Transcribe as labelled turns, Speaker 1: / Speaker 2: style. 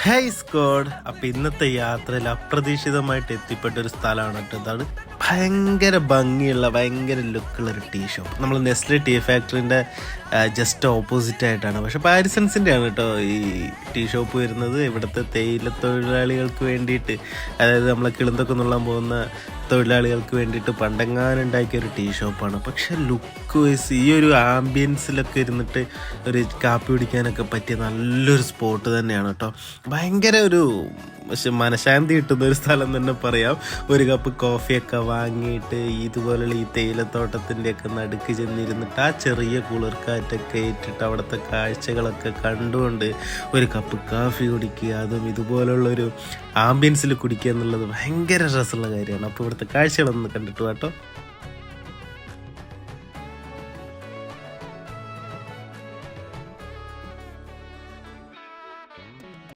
Speaker 1: Hey squad. അപ്പം ഇന്നത്തെ യാത്രയിൽ അപ്രതീക്ഷിതമായിട്ട് എത്തിപ്പെട്ട ഒരു സ്ഥലമാണ് കേട്ടോ. ഇതാണ് ഭയങ്കര ഭംഗിയുള്ള ഭയങ്കര ലുക്കുള്ള ഒരു ടീ ഷോപ്പ്. നമ്മൾ നെസ്ലെ ടീ ഫാക്ടറിൻ്റെ ജസ്റ്റ് ഓപ്പോസിറ്റ് ആയിട്ടാണ്. പക്ഷെ പാരിസൺസിൻ്റെ ആണ് കേട്ടോ ഈ ടീ ഷോപ്പ് വരുന്നത്. ഇവിടുത്തെ തേയില തൊഴിലാളികൾക്ക് വേണ്ടിയിട്ട്, അതായത് നമ്മളെ കിളുന്തൊക്കെ നുള്ളാൻ പോകുന്ന തൊഴിലാളികൾക്ക് വേണ്ടിയിട്ട് പണ്ടെങ്ങാനുണ്ടാക്കിയ ഒരു ടീ ഷോപ്പാണ്. പക്ഷെ ലുക്ക് വൈസ് ഈ ഒരു ആംബിയൻസിലൊക്കെ ഇരുന്നിട്ട് ഒരു കാപ്പി കുടിക്കാനൊക്കെ പറ്റിയ നല്ലൊരു സ്പോട്ട് തന്നെയാണ് കേട്ടോ. ഭയങ്കര ഒരു മനഃശാന്തി കിട്ടുന്ന ഒരു സ്ഥലം തന്നെ പറയാം. ഒരു കപ്പ് കോഫിയൊക്കെ വാങ്ങിയിട്ട് ഇതുപോലുള്ള ഈ തേയിലത്തോട്ടത്തിൻ്റെയൊക്കെ നടുക്ക് ചെന്നിരുന്നിട്ട് ആ ചെറിയ കുളിർക്കാറ്റൊക്കെ ഏറ്റിട്ട് അവിടുത്തെ കാഴ്ചകളൊക്കെ കണ്ടുകൊണ്ട് ഒരു കപ്പ് കാഫി കുടിക്കുക, അതും ഇതുപോലുള്ളൊരു ആംബിയൻസിൽ കുടിക്കുക എന്നുള്ളത് ഭയങ്കര രസമുള്ള കാര്യമാണ്. അപ്പോൾ ഇവിടുത്തെ കാഴ്ചകളൊന്ന് കണ്ടിട്ട് കേട്ടോ.